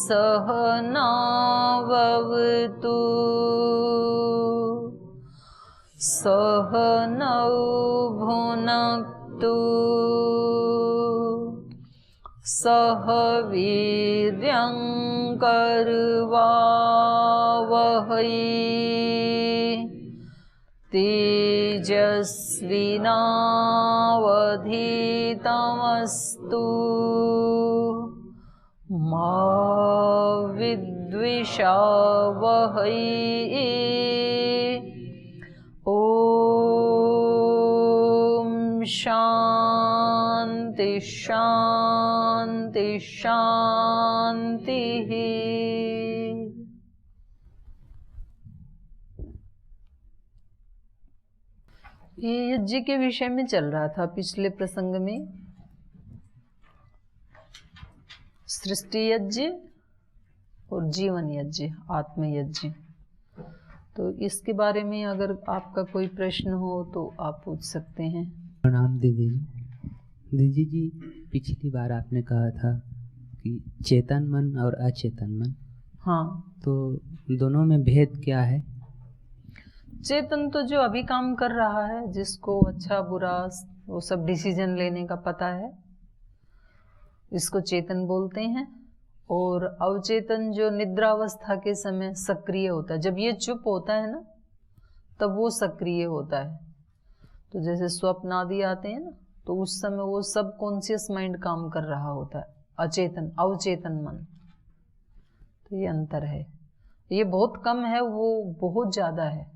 सहनाववतु सहनौ भुनक्तु सह वीर्यं करवावहै तेजस्विनावधीतमस्तु मा विद्विषावहै। ॐ शान्ति शान्ति शान्तिः। ये यज्ञ के विषय में चल रहा था पिछले प्रसंग में, सृष्टि यज्ञ और जीवन यज्ञ, आत्मयज्ञ। तो इसके बारे में अगर आपका कोई प्रश्न हो तो आप पूछ सकते हैं। प्रणाम दीदी। दीदी जी, पिछली बार आपने कहा था कि चेतन मन और अचेतन मन, हाँ, तो दोनों में भेद क्या है? चेतन तो जो अभी काम कर रहा है, जिसको अच्छा बुरा वो सब डिसीजन लेने का पता है, इसको चेतन बोलते हैं। और अवचेतन जो निद्रावस्था के समय सक्रिय होता है, जब ये चुप होता है ना तब वो सक्रिय होता है। तो जैसे स्वप्न आदि आते हैं ना, तो उस समय वो सब कॉन्शियस माइंड काम कर रहा होता है, अचेतन अवचेतन मन। तो ये अंतर है, ये बहुत कम है, वो बहुत ज़्यादा है।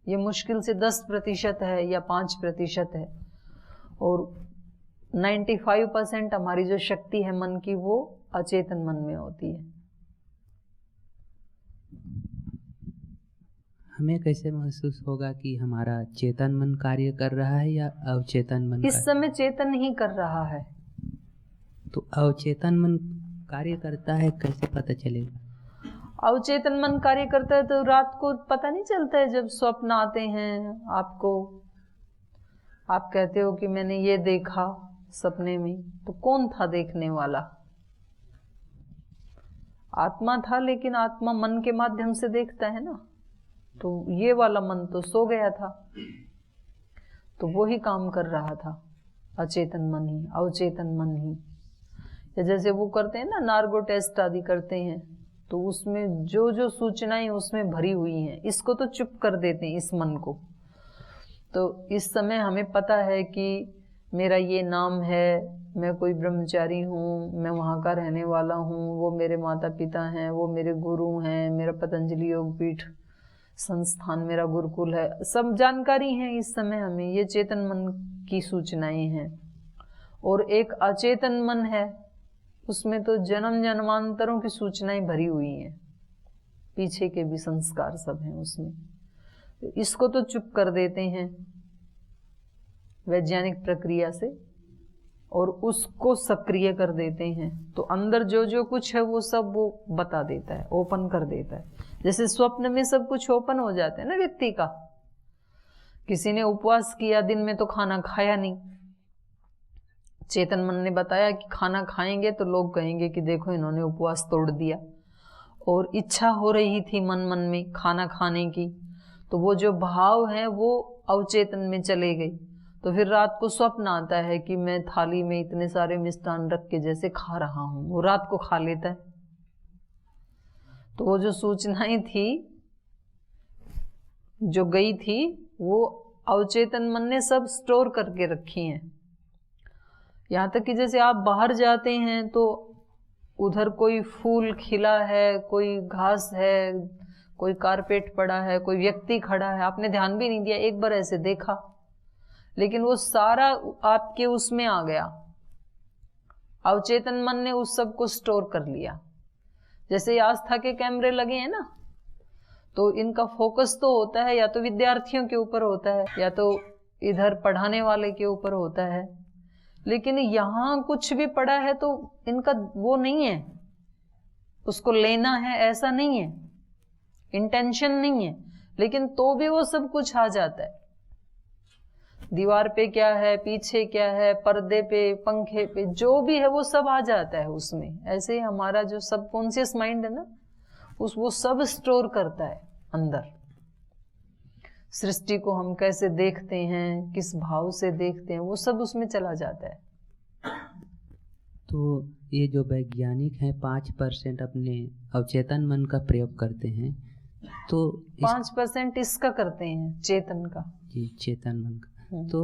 ये मुश्किल से 10% है या 5% है, और 95% हमारी जो शक्ति है मन की, वो अचेतन मन में होती है। हमें कैसे महसूस होगा कि हमारा चेतन मन कार्य कर रहा है या अवचेतन मन? इस समय चेतन ही कर रहा है। तो अवचेतन मन कार्य करता है, कैसे पता चलेगा? अवचेतन मन कार्य करता है तो रात को पता नहीं चलता है, जब स्वप्न आते हैं आपको, आप कहते हो कि मैंने ये देखा सपने में, तो कौन था देखने वाला? आत्मा था, लेकिन आत्मा मन के माध्यम से देखता है ना। तो ये वाला मन तो सो गया था, तो वो ही काम कर रहा था, अचेतन मन ही, अवचेतन मन ही। या जैसे वो करते हैं ना, नार्गो टेस्ट आदि करते हैं, तो उसमें जो जो सूचनाएं उसमें भरी हुई हैं, इसको तो चुप कर देते हैं, इस मन को। तो इस समय हमें पता है कि मेरा ये नाम है, मैं कोई ब्रह्मचारी हूँ, मैं वहाँ का रहने वाला हूँ, वो मेरे माता पिता हैं, वो मेरे गुरु हैं, मेरा पतंजलि योगपीठ संस्थान मेरा गुरुकुल है, सब जानकारी है इस समय हमें। ये चेतन मन की सूचनाएं हैं। और एक अचेतन मन है, उसमें तो जन्म जन्मांतरों की सूचनाएं भरी हुई हैं, पीछे के भी संस्कार सब हैं उसमें। तो इसको तो चुप कर देते हैं वैज्ञानिक प्रक्रिया से, और उसको सक्रिय कर देते हैं। तो अंदर जो जो कुछ है वो सब वो बता देता है, ओपन कर देता है। जैसे स्वप्न में सब कुछ ओपन हो जाता है ना व्यक्ति का। किसी ने उपवास किया, दिन में तो खाना खाया नहीं, चेतन मन ने बताया कि खाना खाएंगे तो लोग कहेंगे कि देखो इन्होंने उपवास तोड़ दिया। और इच्छा हो रही थी मन मन में खाना खाने की, तो वो जो भाव है वो अवचेतन में चले गई। तो फिर रात को स्वप्न आता है कि मैं थाली में इतने सारे मिष्ठान रख के जैसे खा रहा हूँ, वो रात को खा लेता है। तो वो जो सूचनाएं थी जो गई थी, वो अवचेतन मन ने सब स्टोर करके रखी हैं। यहाँ तक कि जैसे आप बाहर जाते हैं तो उधर कोई फूल खिला है, कोई घास है, कोई कारपेट पड़ा है, कोई व्यक्ति खड़ा है, आपने ध्यान भी नहीं दिया, एक बार ऐसे देखा, लेकिन वो सारा आपके उसमें आ गया। अवचेतन मन ने उस सब को स्टोर कर लिया। जैसे आस्था के कैमरे लगे हैं ना, तो इनका फोकस तो होता है या तो विद्यार्थियों के ऊपर होता है या तो इधर पढ़ाने वाले के ऊपर होता है, लेकिन यहाँ कुछ भी पड़ा है तो इनका वो नहीं है, उसको लेना है ऐसा नहीं है, इंटेंशन नहीं है, लेकिन तो भी वो सब कुछ आ जाता है। दीवार पे क्या है, पीछे क्या है, पर्दे पे, पंखे पे, जो भी है वो सब आ जाता है उसमें। ऐसे ही हमारा जो सबकॉन्शियस माइंड है ना, वो सब स्टोर करता है अंदर। सृष्टि को हम कैसे देखते हैं, किस भाव से देखते हैं, वो सब उसमें चला जाता है। तो ये जो वैज्ञानिक हैं 5% अपने अवचेतन मन का प्रयोग करते हैं, तो 5% इसका करते हैं, चेतन का। जी, चेतन मन का। तो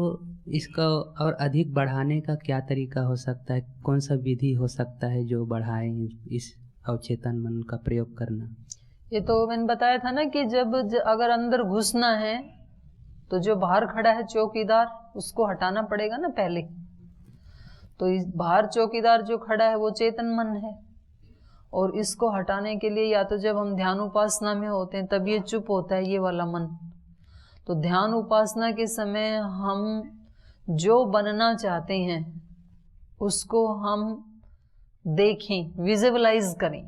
इसका और अधिक बढ़ाने का क्या तरीका हो सकता है? कौन सा विधि हो सकता है जो बढ़ाए इस अवचेतन मन का प्रयोग करना? ये तो मैंने बताया था ना कि अगर अंदर घुसना है तो जो बाहर खड़ा है चौकीदार, उसको हटाना पड़ेगा ना पहले। तो इस बाहर चौकीदार जो खड़ा है वो चेतन मन है, और इसको हटाने के लिए या तो जब हम ध्यान उपासना में होते हैं तब ये चुप होता है, ये वाला मन। तो ध्यान उपासना के समय हम जो बनना चाहते हैं उसको हम देखें, विजुअलाइज करें।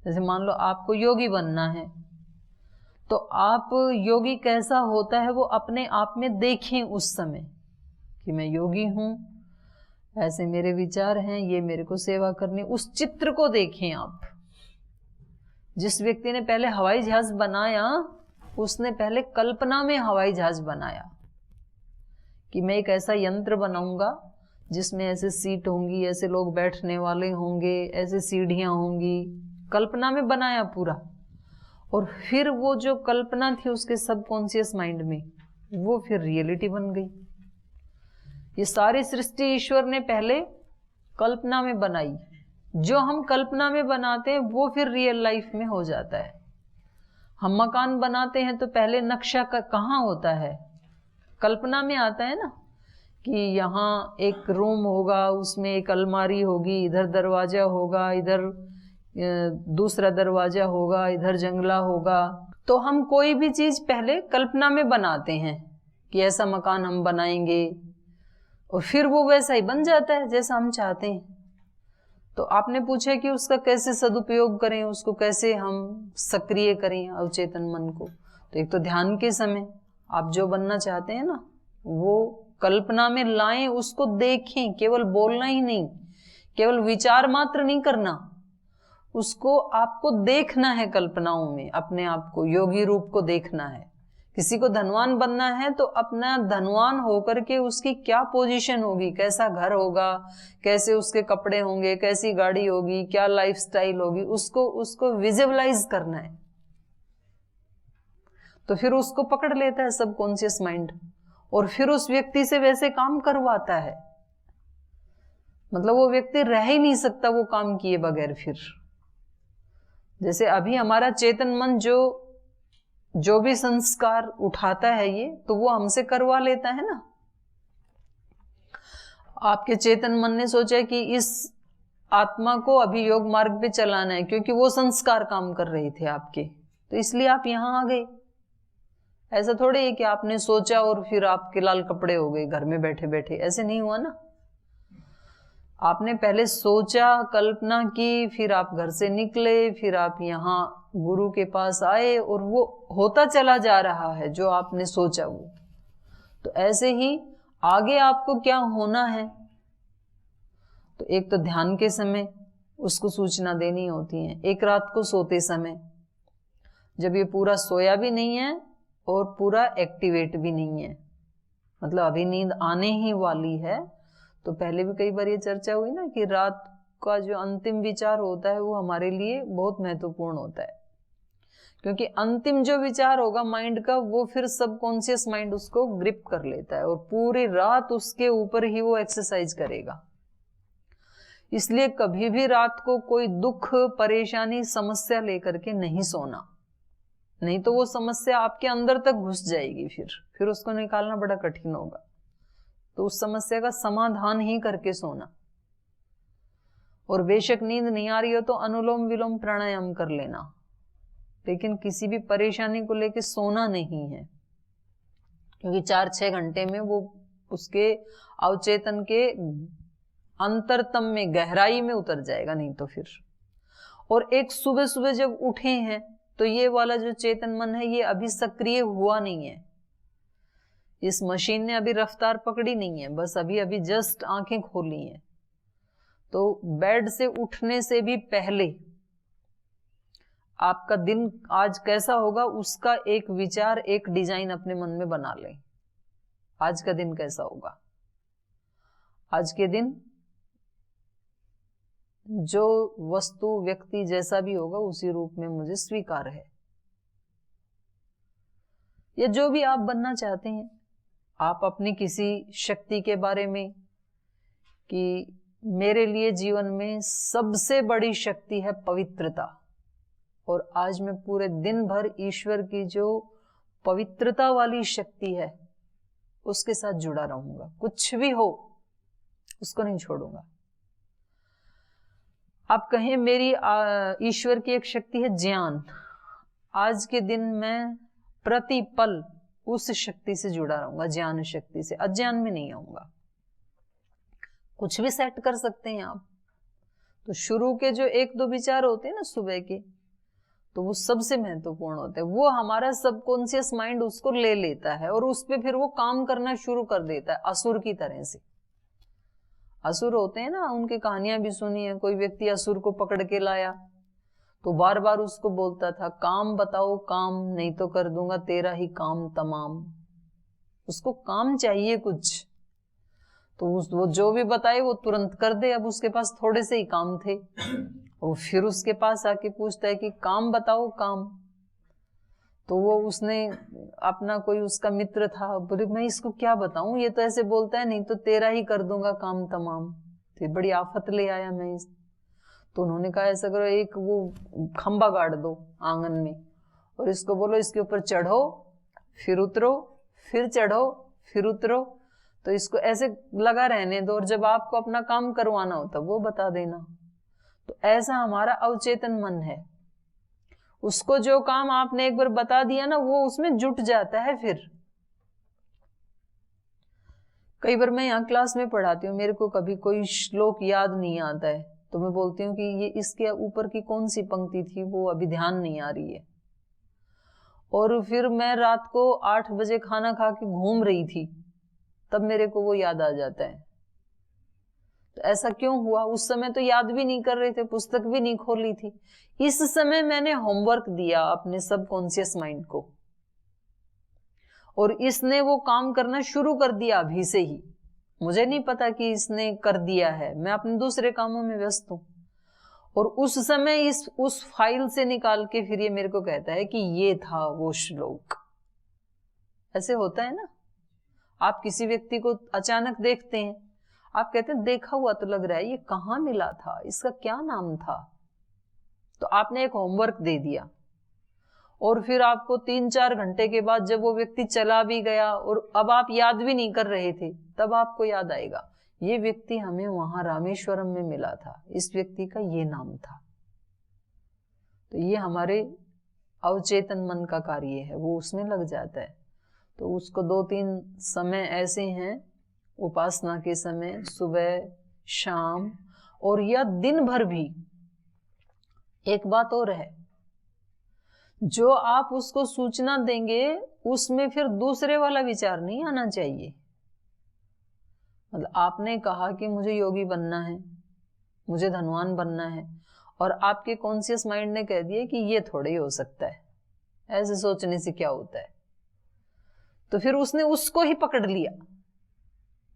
जैसे मान लो आपको योगी बनना है, तो आप योगी कैसा होता है वो अपने आप में देखें उस समय कि मैं योगी हूं, ऐसे मेरे विचार हैं, ये मेरे को सेवा करनी। उस चित्र को देखें आप। जिस व्यक्ति ने पहले हवाई जहाज बनाया, उसने पहले कल्पना में हवाई जहाज बनाया कि मैं एक ऐसा यंत्र बनाऊंगा जिसमें ऐसे सीट होंगी, ऐसे लोग बैठने वाले होंगे, ऐसे सीढ़ियां होंगी। कल्पना में बनाया पूरा, और फिर वो जो कल्पना थी उसके सबकॉन्शियस माइंड में, वो फिर रियलिटी बन गई। ये सारी सृष्टि ईश्वर ने पहले कल्पना में बनाई। जो हम कल्पना में बनाते हैं वो फिर रियल लाइफ में हो जाता है। हम मकान बनाते हैं तो पहले नक्शा कहाँ होता है? कल्पना में आता है ना, कि यहाँ एक रूम होगा, उसमें एक अलमारी होगी, इधर दरवाजा होगा, इधर दूसरा दरवाजा होगा, इधर जंगला होगा। तो हम कोई भी चीज पहले कल्पना में बनाते हैं कि ऐसा मकान हम बनाएंगे, और फिर वो वैसा ही बन जाता है जैसा हम चाहते हैं। तो आपने पूछा कि उसका कैसे सदुपयोग करें, उसको कैसे हम सक्रिय करें अवचेतन मन को। तो एक तो ध्यान के समय आप जो बनना चाहते हैं ना, वो कल्पना में लाएं, उसको देखें। केवल बोलना ही नहीं, केवल विचार मात्र नहीं करना, उसको आपको देखना है कल्पनाओं में, अपने आप को योगी रूप को देखना है। किसी को धनवान बनना है तो अपना धनवान होकर के उसकी क्या पोजीशन होगी, कैसा घर होगा, कैसे उसके कपड़े होंगे, कैसी गाड़ी होगी, क्या लाइफस्टाइल होगी, उसको विजुअलाइज करना है। तो फिर उसको पकड़ लेता है सबकॉन्शियस माइंड, और फिर उस व्यक्ति से वैसे काम करवाता है। मतलब वो व्यक्ति रह ही नहीं सकता वो काम किए बगैर। फिर जैसे अभी हमारा चेतन मन जो भी संस्कार उठाता है ये, तो वो हमसे करवा लेता है ना। आपके चेतन मन ने सोचा कि इस आत्मा को अभी योग मार्ग पे चलाना है, क्योंकि वो संस्कार काम कर रहे थे आपके, तो इसलिए आप यहां आ गए। ऐसा थोड़ी है कि आपने सोचा और फिर आपके लाल कपड़े हो गए घर में बैठे बैठे, ऐसे नहीं हुआ ना। आपने पहले सोचा, कल्पना की, फिर आप घर से निकले, फिर आप यहाँ गुरु के पास आए, और वो होता चला जा रहा है जो आपने सोचा वो। तो ऐसे ही आगे आपको क्या होना है, तो एक तो ध्यान के समय उसको सूचना देनी होती है। एक रात को सोते समय, जब ये पूरा सोया भी नहीं है और पूरा एक्टिवेट भी नहीं है, मतलब अभी नींद आने ही वाली है। तो पहले भी कई बार ये चर्चा हुई ना कि रात का जो अंतिम विचार होता है वो हमारे लिए बहुत महत्वपूर्ण होता है, क्योंकि अंतिम जो विचार होगा माइंड का, वो फिर सबकॉन्शियस माइंड उसको ग्रिप कर लेता है और पूरी रात उसके ऊपर ही वो एक्सरसाइज करेगा। इसलिए कभी भी रात को कोई दुख, परेशानी, समस्या लेकर के नहीं सोना, नहीं तो वो समस्या आपके अंदर तक घुस जाएगी, फिर उसको निकालना बड़ा कठिन होगा। तो उस समस्या का समाधान ही करके सोना। और बेशक नींद नहीं आ रही हो तो अनुलोम विलोम प्राणायाम कर लेना, लेकिन किसी भी परेशानी को लेके सोना नहीं है, क्योंकि 4-6 घंटे में वो उसके अवचेतन के अंतरतम में, गहराई में उतर जाएगा, नहीं तो फिर। और एक सुबह सुबह जब उठे हैं तो ये वाला जो चेतन मन है ये अभी सक्रिय हुआ नहीं है, इस मशीन ने अभी रफ्तार पकड़ी नहीं है, बस अभी अभी जस्ट आंखें खोली हैं। तो बेड से उठने से भी पहले आपका दिन आज कैसा होगा उसका एक विचार, एक डिजाइन अपने मन में बना लें। आज का दिन कैसा होगा? आज के दिन जो वस्तु व्यक्ति जैसा भी होगा उसी रूप में मुझे स्वीकार है। या जो भी आप बनना चाहते हैं, आप अपनी किसी शक्ति के बारे में कि मेरे लिए जीवन में सबसे बड़ी शक्ति है पवित्रता, और आज मैं पूरे दिन भर ईश्वर की जो पवित्रता वाली शक्ति है उसके साथ जुड़ा रहूंगा, कुछ भी हो उसको नहीं छोड़ूंगा। आप कहें मेरी ईश्वर की एक शक्ति है ज्ञान, आज के दिन मैं प्रति पल उस शक्ति से जुड़ा रहूंगा, ज्ञान शक्ति से, अज्ञान में नहीं आऊंगा। कुछ भी सेट कर सकते हैं आप। तो शुरू के जो एक दो विचार होते हैं ना सुबह के, तो वो सबसे महत्वपूर्ण होते हैं। वो हमारा सबकॉन्शियस माइंड उसको ले लेता है और उस पर फिर वो काम करना शुरू कर देता है, असुर की तरह से। असुर होते हैं ना, उनकी कहानियां भी सुनी है। कोई व्यक्ति असुर को पकड़ के लाया तो बार बार उसको बोलता था, काम बताओ काम, नहीं तो कर दूंगा तेरा ही काम तमाम। उसको काम चाहिए कुछ, तो वो जो भी बताए वो तुरंत कर दे। अब उसके पास थोड़े से ही काम थे, वो फिर उसके पास आके पूछता है कि काम बताओ काम। तो वो उसने अपना कोई उसका मित्र था, बोले मैं इसको क्या बताऊं, ये तो ऐसे बोलता है, नहीं तो तेरा ही कर दूंगा काम तमाम। फिर बड़ी आफत ले आया मैं इस। तो उन्होंने कहा ऐसा करो, एक वो खंबा गाड़ दो आंगन में और इसको बोलो इसके ऊपर चढ़ो फिर उतरो, फिर चढ़ो फिर उतरो। तो इसको ऐसे लगा रहने दो और जब आपको अपना काम करवाना हो तब वो बता देना। तो ऐसा हमारा अवचेतन मन है, उसको जो काम आपने एक बार बता दिया ना वो उसमें जुट जाता है। फिर कई बार मैं यहाँ क्लास में पढ़ाती हूँ, मेरे को कभी कोई श्लोक याद नहीं आता है तो मैं बोलती हूँ कि ये इसके ऊपर की कौन सी पंक्ति थी वो अभी ध्यान नहीं आ रही है। और फिर मैं रात को 8 बजे खाना खा के घूम रही थी तब मेरे को वो याद आ जाता है। तो ऐसा क्यों हुआ? उस समय तो याद भी नहीं कर रहे थे, पुस्तक भी नहीं खोली थी। इस समय मैंने होमवर्क दिया अपने सबकॉन्शियस माइंड को और इसने वो काम करना शुरू कर दिया अभी से ही। मुझे नहीं पता कि इसने कर दिया है, मैं अपने दूसरे कामों में व्यस्त हूं। और उस समय उस फाइल से निकाल के फिर ये मेरे को कहता है कि ये था वो श्लोक। ऐसे होता है ना, आप किसी व्यक्ति को अचानक देखते हैं, आप कहते हैं देखा हुआ तो लग रहा है, ये कहाँ मिला था, इसका क्या नाम था। तो आपने एक होमवर्क दे दिया और फिर आपको 3-4 घंटे के बाद जब वो व्यक्ति चला भी गया और अब आप याद भी नहीं कर रहे थे, तब आपको याद आएगा ये व्यक्ति हमें वहां रामेश्वरम में मिला था, इस व्यक्ति का ये नाम था। तो ये हमारे अवचेतन मन का कार्य है, वो उसमें लग जाता है। तो उसको 2-3 समय ऐसे हैं उपासना के समय, सुबह शाम और या दिन भर भी। एक बात और है, जो आप उसको सूचना देंगे उसमें फिर दूसरे वाला विचार नहीं आना चाहिए। मतलब आपने कहा कि मुझे योगी बनना है, मुझे धनवान बनना है, और आपके कॉन्शियस माइंड ने कह दिया कि ये थोड़ा ही हो सकता है, ऐसे सोचने से क्या होता है। तो फिर उसने उसको ही पकड़ लिया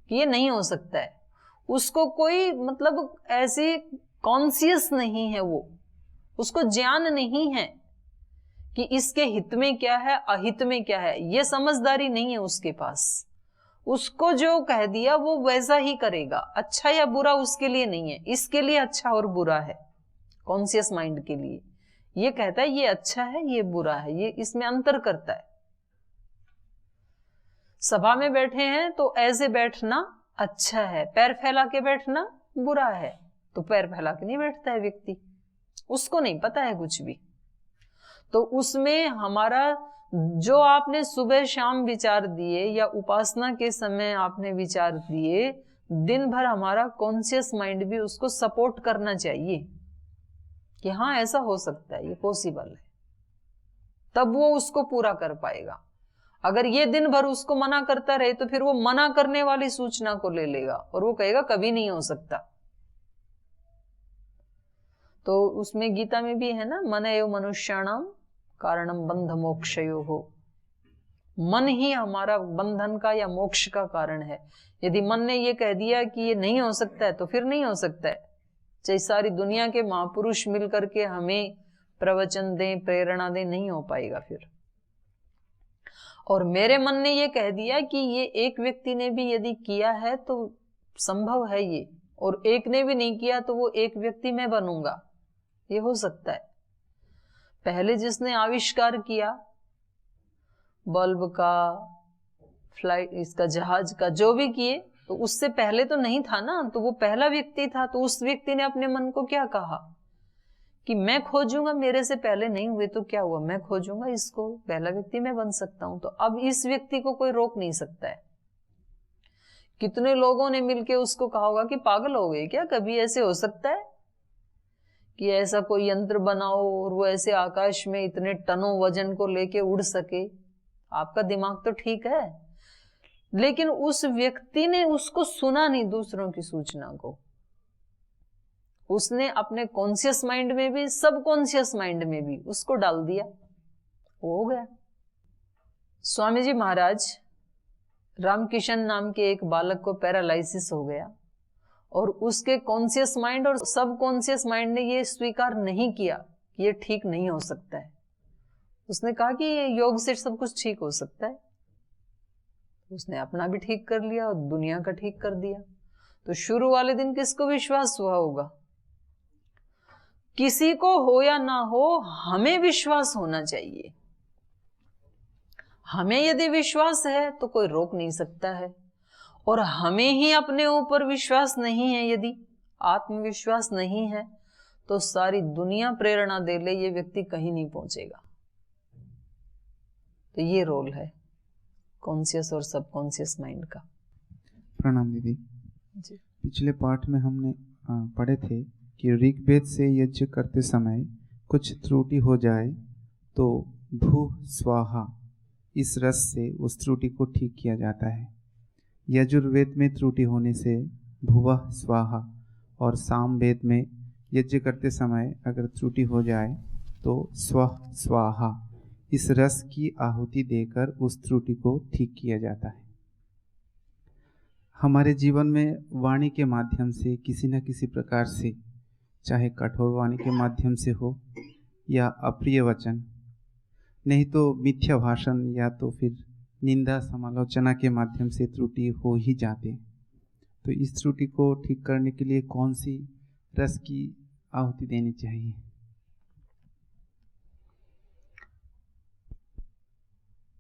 कि ये नहीं हो सकता है। उसको कोई मतलब ऐसी कॉन्शियस नहीं है, वो उसको ज्ञान नहीं है कि इसके हित में क्या है अहित में क्या है, ये समझदारी नहीं है उसके पास। उसको जो कह दिया वो वैसा ही करेगा, अच्छा या बुरा उसके लिए नहीं है। इसके लिए अच्छा और बुरा है, कॉन्शियस माइंड के लिए ये कहता है ये अच्छा है ये बुरा है, ये इसमें अंतर करता है। सभा में बैठे हैं तो ऐसे बैठना अच्छा है, पैर फैला के बैठना बुरा है, तो पैर फैला के नहीं बैठता है व्यक्ति, उसको नहीं पता है कुछ भी। तो उसमें हमारा जो आपने सुबह शाम विचार दिए या उपासना के समय आपने विचार दिए, दिन भर हमारा कॉन्शियस माइंड भी उसको सपोर्ट करना चाहिए कि हाँ ऐसा हो सकता है, ये पॉसिबल है, तब वो उसको पूरा कर पाएगा। अगर ये दिन भर उसको मना करता रहे तो फिर वो मना करने वाली सूचना को ले लेगा और वो कहेगा कभी नहीं हो सकता। तो उसमें गीता में भी है ना, मन एव मनुष्याणाम कारणम बंध मोक्षयो हो। मन ही हमारा बंधन का या मोक्ष का कारण है। यदि मन ने ये कह दिया कि ये नहीं हो सकता है तो फिर नहीं हो सकता है, चाहे सारी दुनिया के महापुरुष मिलकर के हमें प्रवचन दें, प्रेरणा दें, नहीं हो पाएगा फिर। और मेरे मन ने ये कह दिया कि ये एक व्यक्ति ने भी यदि किया है तो संभव है ये, और एक ने भी नहीं किया तो वो एक व्यक्ति मैं बनूंगा, ये हो सकता है। पहले जिसने आविष्कार किया बल्ब का, फ्लाइट, इसका जहाज का, जो भी किए, तो उससे पहले तो नहीं था ना, तो वो पहला व्यक्ति था। तो उस व्यक्ति ने अपने मन को क्या कहा कि मैं खोजूंगा, मेरे से पहले नहीं हुए तो क्या हुआ, मैं खोजूंगा इसको, पहला व्यक्ति मैं बन सकता हूं। तो अब इस व्यक्ति को कोई रोक नहीं सकता है। कितने लोगों ने मिलके उसको कहा होगा कि पागल हो गए क्या, कभी ऐसे हो सकता है कि ऐसा कोई यंत्र बनाओ और वो ऐसे आकाश में इतने टनों वजन को लेके उड़ सके, आपका दिमाग तो ठीक है। लेकिन उस व्यक्ति ने उसको सुना नहीं, दूसरों की सूचना को। उसने अपने कॉन्शियस माइंड में भी, सब कॉन्शियस माइंड में भी उसको डाल दिया, वो हो गया। स्वामी जी महाराज, रामकिशन नाम के एक बालक को पैरालाइसिस हो गया और उसके कॉन्शियस माइंड और सब कॉन्शियस माइंड ने ये स्वीकार नहीं किया कि ये ठीक नहीं हो सकता है। उसने कहा कि ये योग से सब कुछ ठीक हो सकता है। उसने अपना भी ठीक कर लिया और दुनिया का ठीक कर दिया। तो शुरू वाले दिन किसको विश्वास हुआ होगा? किसी को हो या ना हो, हमें विश्वास होना चाहिए। हमें यदि विश्वास है तो कोई रोक नहीं सकता है, और हमें ही अपने ऊपर विश्वास नहीं है, यदि आत्मविश्वास नहीं है, तो सारी दुनिया प्रेरणा दे ले, ये व्यक्ति कहीं नहीं पहुंचेगा। तो ये रोल है कॉन्शियस और सबकॉन्शियस माइंड का। प्रणाम दीदी जी। पिछले पाठ में हमने पढ़े थे कि ऋग्वेद से यज्ञ करते समय कुछ त्रुटि हो जाए तो भू स्वाहा इस रस से उस त्रुटि को ठीक किया जाता है। यजुर्वेद में त्रुटि होने से भुवः स्वाहा, और सामवेद में यज्ञ करते समय अगर त्रुटि हो जाए तो स्वः स्वाहा इस रस की आहुति देकर उस त्रुटि को ठीक किया जाता है। हमारे जीवन में वाणी के माध्यम से किसी न किसी प्रकार से, चाहे कठोर वाणी के माध्यम से हो या अप्रिय वचन, नहीं तो मिथ्या भाषण या तो फिर निंदा समालोचना के माध्यम से त्रुटि हो ही जाते। तो इस त्रुटि को ठीक करने के लिए कौन सी रस की आहुति देनी चाहिए?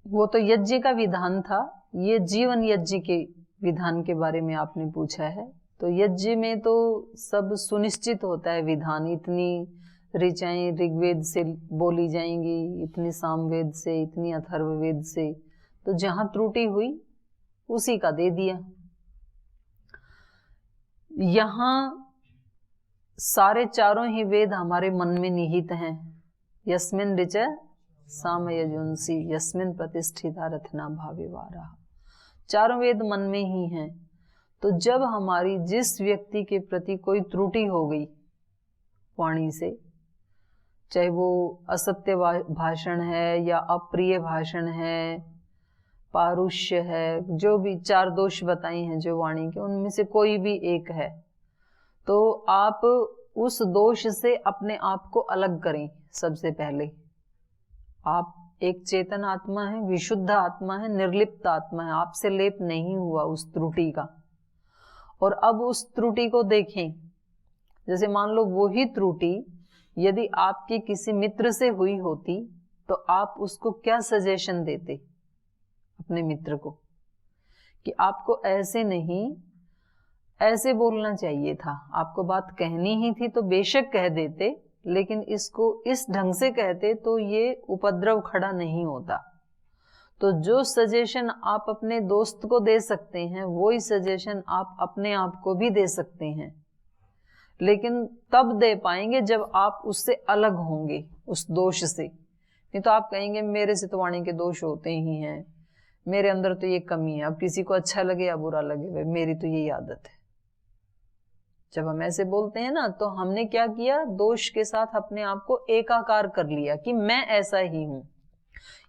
वो तो यज्ञ का विधान था, ये जीवन यज्ञ के विधान के बारे में आपने पूछा है। तो यज्ञ में तो सब सुनिश्चित होता है विधान, इतनी ऋचाएं ऋग्वेद से बोली जाएंगी, इतनी सामवेद से, इतनी अथर्ववेद से। तो जहां त्रुटि हुई उसी का दे दिया। यहां सारे चारों ही वेद हमारे मन में निहित हैं। यस्मिन ऋच साम यजुंसी यस्मिन प्रतिष्ठिता रथना भावेवारा, चारों वेद मन में ही हैं। तो जब हमारी जिस व्यक्ति के प्रति कोई त्रुटि हो गई वाणी से, चाहे वो असत्य भाषण है या अप्रिय भाषण है, पारुष्य है, जो भी चार दोष बताए हैं जो वाणी के, उनमें से कोई भी एक है, तो आप उस दोष से अपने आप को अलग करें। सबसे पहले आप एक चेतन आत्मा है, विशुद्ध आत्मा है, निर्लिप्त आत्मा है, आपसे लेप नहीं हुआ उस त्रुटि का। और अब उस त्रुटि को देखें। जैसे मान लो वही त्रुटि यदि आपके किसी मित्र से हुई होती तो आप उसको क्या सजेशन देते अपने मित्र को कि आपको ऐसे नहीं, ऐसे बोलना चाहिए था, आपको बात कहनी ही थी तो बेशक कह देते, लेकिन इसको इस ढंग से कहते तो ये उपद्रव खड़ा नहीं होता। तो जो सजेशन आप अपने दोस्त को दे सकते हैं वही सजेशन आप अपने आप को भी दे सकते हैं, लेकिन तब दे पाएंगे जब आप उससे अलग होंगे उस दोष से। नहीं तो आप कहेंगे मेरे से तो वाणी के दोष होते ही हैं, मेरे अंदर तो ये कमी है, अब किसी को अच्छा लगे या बुरा लगे, भाई मेरी तो यही आदत है। जब हम ऐसे बोलते हैं ना, तो हमने क्या किया, दोष के साथ अपने आप को एकाकार कर लिया कि मैं ऐसा ही हूं,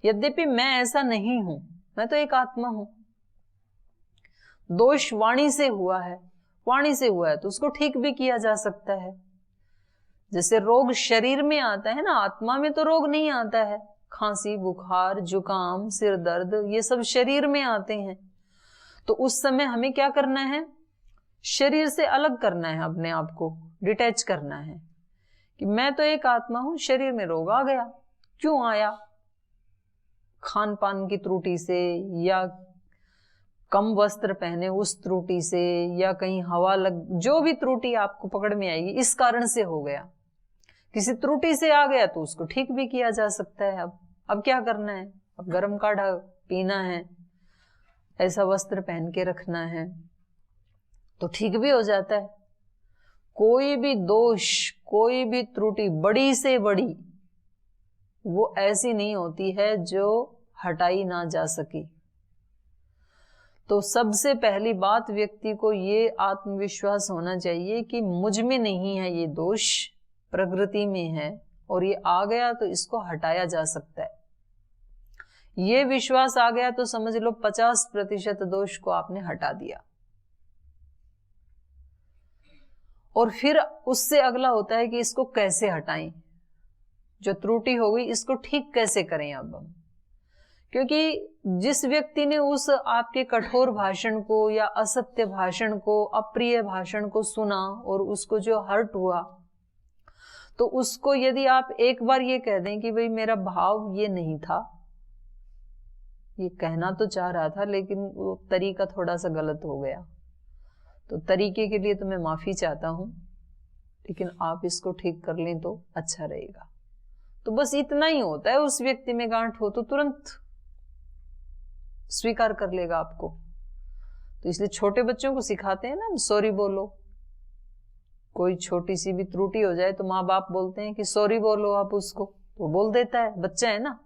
यद्यपि मैं ऐसा नहीं हूं, मैं तो एक आत्मा हूं। दोष वाणी से हुआ है, वाणी से हुआ है तो उसको ठीक भी किया जा सकता है। जैसे रोग शरीर में आता है ना, आत्मा में तो रोग नहीं आता है। खांसी, बुखार, जुकाम, सिर दर्द, ये सब शरीर में आते हैं। तो उस समय हमें क्या करना है, शरीर से अलग करना है, अपने आप को डिटैच करना है कि मैं तो एक आत्मा हूं, शरीर में रोग आ गया। क्यों आया? खान पान की त्रुटि से, या कम वस्त्र पहने उस त्रुटि से, या कहीं हवा लग, जो भी त्रुटि आपको पकड़ में आएगी, इस कारण से हो गया। किसी त्रुटि से आ गया तो उसको ठीक भी किया जा सकता है। अब क्या करना है, अब गर्म काढ़ा पीना है, ऐसा वस्त्र पहन के रखना है, तो ठीक भी हो जाता है। कोई भी दोष, कोई भी त्रुटि बड़ी से बड़ी, वो ऐसी नहीं होती है जो हटाई ना जा सके। तो सबसे पहली बात व्यक्ति को ये आत्मविश्वास होना चाहिए कि मुझ में नहीं है ये दोष, प्रकृति में है, और ये आ गया तो इसको हटाया जा सकता है। ये विश्वास आ गया तो समझ लो 50% दोष को आपने हटा दिया। और फिर उससे अगला होता है कि इसको कैसे हटाएं, जो त्रुटि हो गई इसको ठीक कैसे करें। अब हम, क्योंकि जिस व्यक्ति ने उस आपके कठोर भाषण को या असत्य भाषण को, अप्रिय भाषण को सुना और उसको जो हर्ट हुआ, तो उसको यदि आप एक बार ये कह दें कि भाई मेरा भाव ये नहीं था, ये कहना तो चाह रहा था लेकिन वो तरीका थोड़ा सा गलत हो गया, तो तरीके के लिए तो मैं माफी चाहता हूं, लेकिन आप इसको ठीक कर लें तो अच्छा रहेगा। तो बस इतना ही होता है। उस व्यक्ति में गांठ हो तो तुरंत स्वीकार कर लेगा आपको। तो इसलिए छोटे बच्चों को सिखाते हैं ना, सॉरी बोलो। कोई छोटी सी भी त्रुटि हो जाए तो माँ बाप बोलते हैं कि सॉरी बोलो आप उसको, तो बोल देता है, बच्चा है ना,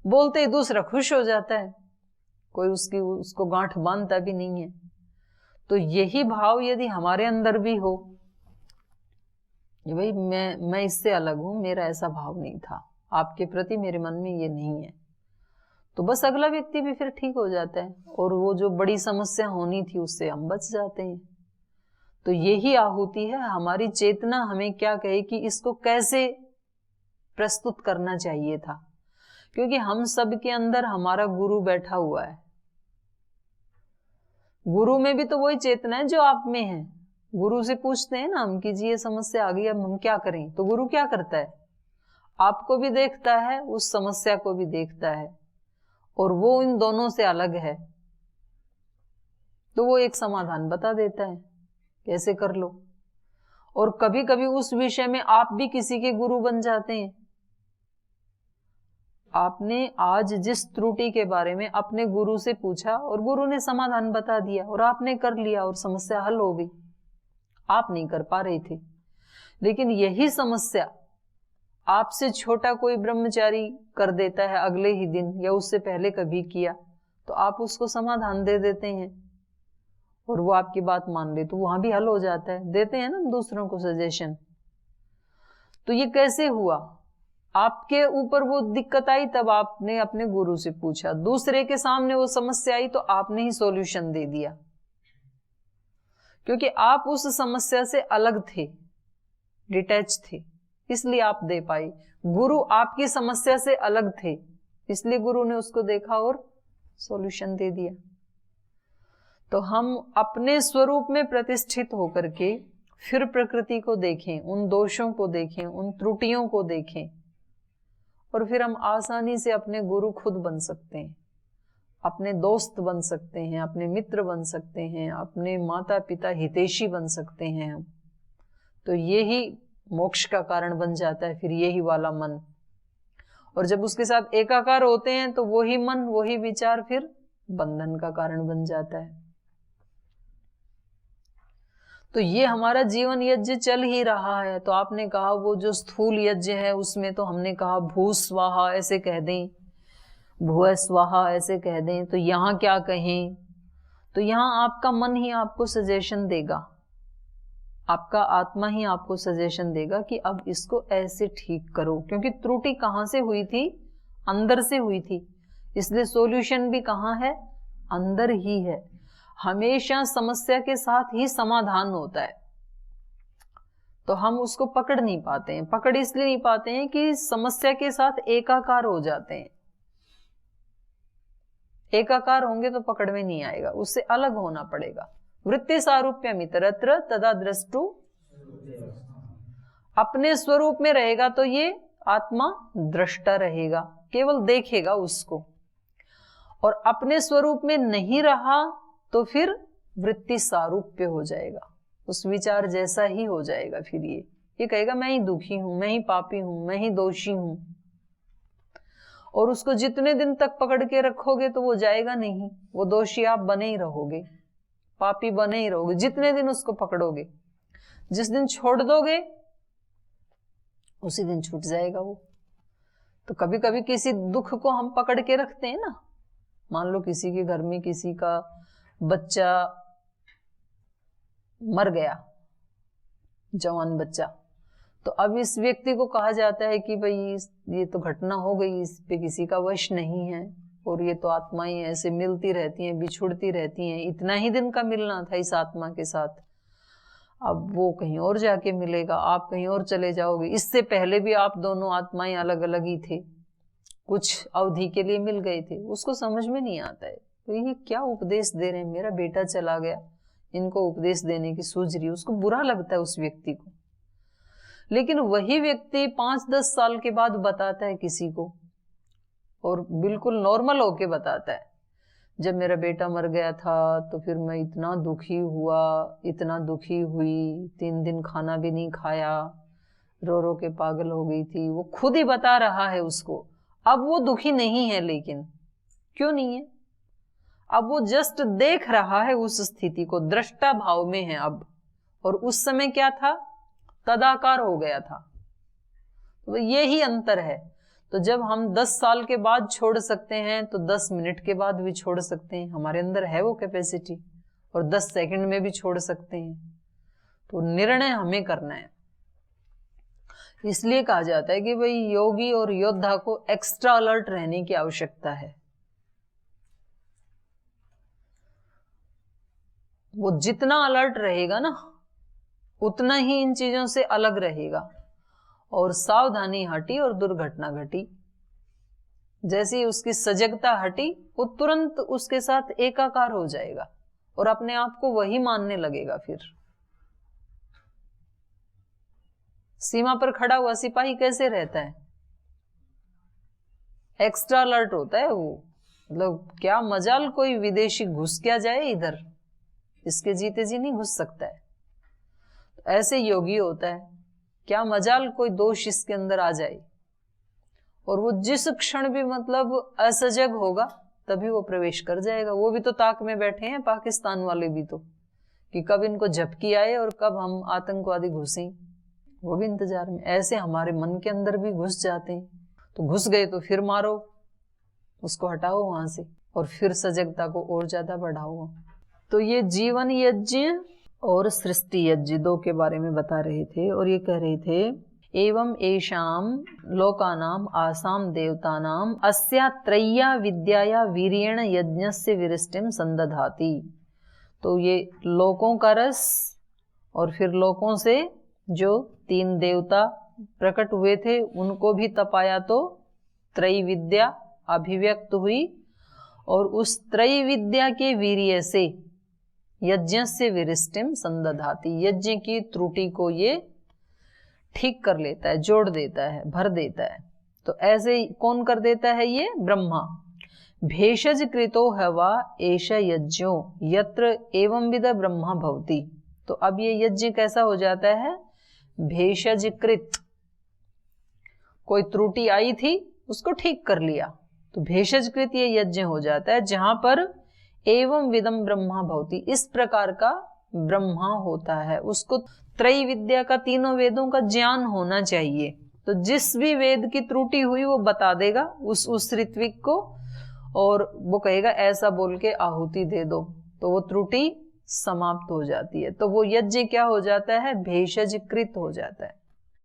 बोलते ही दूसरा खुश हो जाता है, कोई उसको गांठ बांधता भी नहीं है। तो यही भाव यदि हमारे अंदर भी हो, भाई मैं इससे अलग हूं, मेरा ऐसा भाव नहीं था, आपके प्रति मेरे मन में ये नहीं है, तो बस अगला व्यक्ति भी फिर ठीक हो जाता है, और वो जो बड़ी समस्या होनी थी उससे हम बच जाते हैं। तो यही आहुति है, हमारी चेतना हमें क्या कहे कि इसको कैसे प्रस्तुत करना चाहिए था। क्योंकि हम सब के अंदर हमारा गुरु बैठा हुआ है। गुरु में भी तो वही चेतना है जो आप में है। गुरु से पूछते हैं ना हम कि जी ये समस्या आ गई, अब हम क्या करें, तो गुरु क्या करता है, आपको भी देखता है, उस समस्या को भी देखता है, और वो इन दोनों से अलग है, तो वो एक समाधान बता देता है कैसे कर लो। और कभी कभी उस विषय में आप भी किसी के गुरु बन जाते हैं। आपने आज जिस त्रुटि के बारे में अपने गुरु से पूछा और गुरु ने समाधान बता दिया और आपने कर लिया और समस्या हल हो गई। आप नहीं कर पा रहे थे, लेकिन यही समस्या आपसे छोटा कोई ब्रह्मचारी कर देता है अगले ही दिन या उससे पहले कभी किया, तो आप उसको समाधान दे देते हैं और वो आपकी बात मान ले, तो वहां भी हल हो जाता है। देते हैं ना हम दूसरों को सजेशन। तो ये कैसे हुआ, आपके ऊपर वो दिक्कत आई तब आपने अपने गुरु से पूछा, दूसरे के सामने वो समस्या आई तो आपने ही सॉल्यूशन दे दिया, क्योंकि आप उस समस्या से अलग थे, डिटैच थे, इसलिए आप दे पाए। गुरु आपकी समस्या से अलग थे, इसलिए गुरु ने उसको देखा और सॉल्यूशन दे दिया। तो हम अपने स्वरूप में प्रतिष्ठित होकर के फिर प्रकृति को देखें, उन दोषों को देखें, उन त्रुटियों को देखें, और फिर हम आसानी से अपने गुरु खुद बन सकते हैं, अपने दोस्त बन सकते हैं, अपने मित्र बन सकते हैं, अपने माता पिता हितैषी बन सकते हैं हम। तो यही मोक्ष का कारण बन जाता है फिर यही वाला मन। और जब उसके साथ एकाकार होते हैं तो वही मन, वही विचार फिर बंधन का कारण बन जाता है। तो ये हमारा जीवन यज्ञ चल ही रहा है। तो आपने कहा वो जो स्थूल यज्ञ है उसमें तो हमने कहा भू स्वाहा ऐसे कह दें, भुवः स्वाहा ऐसे कह दें, तो यहाँ क्या कहें? तो यहाँ आपका मन ही आपको सजेशन देगा, आपका आत्मा ही आपको सजेशन देगा कि अब इसको ऐसे ठीक करो, क्योंकि त्रुटि कहाँ से हुई थी? अंदर से हुई थी। इसलिए सॉल्यूशन भी कहाँ है? अंदर ही है। हमेशा समस्या के साथ ही समाधान होता है, तो हम उसको पकड़ नहीं पाते हैं। पकड़ इसलिए नहीं पाते हैं कि समस्या के साथ एकाकार हो जाते हैं। एकाकार होंगे तो पकड़ में नहीं आएगा, उससे अलग होना पड़ेगा। वृत्ति सारूप्यम इतरत्र तदा द्रष्टु, अपने स्वरूप में रहेगा तो ये आत्मा दृष्टा रहेगा, केवल देखेगा उसको। और अपने स्वरूप में नहीं रहा तो फिर वृत्ति सारूप्य हो जाएगा, उस विचार जैसा ही हो जाएगा। फिर ये कहेगा मैं ही दुखी हूं, मैं ही पापी हूं, मैं ही दोषी हूं। और उसको जितने दिन तक पकड़ के रखोगे तो वो जाएगा नहीं, वो दोषी आप बने ही रहोगे, पापी बने ही रहोगे जितने दिन उसको पकड़ोगे। जिस दिन छोड़ दोगे उसी दिन छूट जाएगा वो। तो कभी कभी किसी दुख को हम पकड़ के रखते हैं ना, मान लो किसी के घर में किसी का बच्चा मर गया, जवान बच्चा, तो अब इस व्यक्ति को कहा जाता है कि भाई ये तो घटना हो गई, इस पे किसी का वश नहीं है, और ये तो आत्माएं ऐसे मिलती रहती हैं, बिछुड़ती रहती हैं, इतना ही दिन का मिलना था इस आत्मा के साथ, अब वो कहीं और जाके मिलेगा, आप कहीं और चले जाओगे। इससे पहले भी आप दोनों आत्माएं अलग अलग ही थे, कुछ अवधि के लिए मिल गए थे। उसको समझ में नहीं आता है तो ये क्या उपदेश दे रहे हैं, मेरा बेटा चला गया, इनको उपदेश देने की सूझ रही है, उसको बुरा लगता है उस व्यक्ति को। लेकिन वही व्यक्ति 5-10 साल के बाद बताता है किसी को, और बिल्कुल नॉर्मल होके बताता है, जब मेरा बेटा मर गया था तो फिर मैं इतना दुखी हुआ, इतना दुखी हुई, 3 दिन खाना भी नहीं खाया, रो रो के पागल हो गई थी। वो खुद ही बता रहा है उसको। अब वो दुखी नहीं है, लेकिन क्यों नहीं है? अब वो जस्ट देख रहा है उस स्थिति को, दृष्टा भाव में है अब। और उस समय क्या था? तदाकार हो गया था। तो ये ही अंतर है। तो जब हम 10 साल के बाद छोड़ सकते हैं तो 10 मिनट के बाद भी छोड़ सकते हैं, हमारे अंदर है वो कैपेसिटी, और 10 सेकंड में भी छोड़ सकते हैं। तो निर्णय हमें करना है। इसलिए कहा जाता है कि भाई योगी और योद्धा को एक्स्ट्रा अलर्ट रहने की आवश्यकता है। वो जितना अलर्ट रहेगा ना, उतना ही इन चीजों से अलग रहेगा, और सावधानी हटी और दुर्घटना घटी। जैसे ही उसकी सजगता हटी, वो तुरंत उसके साथ एकाकार हो जाएगा और अपने आप को वही मानने लगेगा। फिर सीमा पर खड़ा हुआ सिपाही कैसे रहता है? एक्स्ट्रा अलर्ट होता है वो। मतलब क्या मजाल कोई विदेशी घुस क्या जाए इधर, इसके जीते जी नहीं घुस सकता है। ऐसे योगी होता है, क्या मजाल कोई दोष इसके अंदर आ जाए, और वो जिस क्षण भी मतलब असजग होगा तभी वो प्रवेश कर जाएगा। वो भी तो ताक में बैठे हैं पाकिस्तान वाले भी तो, कि कब इनको झपकी आए और कब हम आतंकवादी घुसें, वो भी इंतजार में। ऐसे हमारे मन के अंदर भी घुस जाते हैं, तो घुस गए तो फिर मारो, उसको हटाओ वहां से, और फिर सजगता को और ज्यादा बढ़ाओ। तो ये जीवन यज्ञ और सृष्टि यज्ञ 2 के बारे में बता रहे थे, और ये कह रहे थे एवं एषाम लोकानाम आसाम देवतानाम अस्या त्रय्या विद्याया वीर्येण यज्ञस्य विरिष्टिम संदधाति। तो ये लोकों का रस, और फिर लोकों से जो 3 देवता प्रकट हुए थे उनको भी तपाया, तो त्रय विद्या अभिव्यक्त हुई, और उस त्रय विद्या के वीर्य से यज्ञ से विरिष्टिम संदधाति, यज्ञ की त्रुटि को ये ठीक कर लेता है, जोड़ देता है, भर देता है। तो ऐसे कौन कर देता है? ये ब्रह्मा। भेषज कृतो हवा एष यज्ञो यत्र एवं विद ब्रह्मा भवति। तो अब ये यज्ञ कैसा हो जाता है? भेषज कृत, कोई त्रुटि आई थी उसको ठीक कर लिया, तो भेषज कृत ये यज्ञ हो जाता है, जहां पर एवं विदम ब्रह्मा भवति, इस प्रकार का ब्रह्मा होता है। उसको त्रय विद्या का, 3 वेदों का ज्ञान होना चाहिए, तो जिस भी वेद की त्रुटि हुई वो बता देगा उस ऋत्विक को, और वो कहेगा ऐसा बोल के आहुति दे दो, तो वो त्रुटि समाप्त हो जाती है। तो वो यज्ञ क्या हो जाता है, भेषजकृत हो जाता है।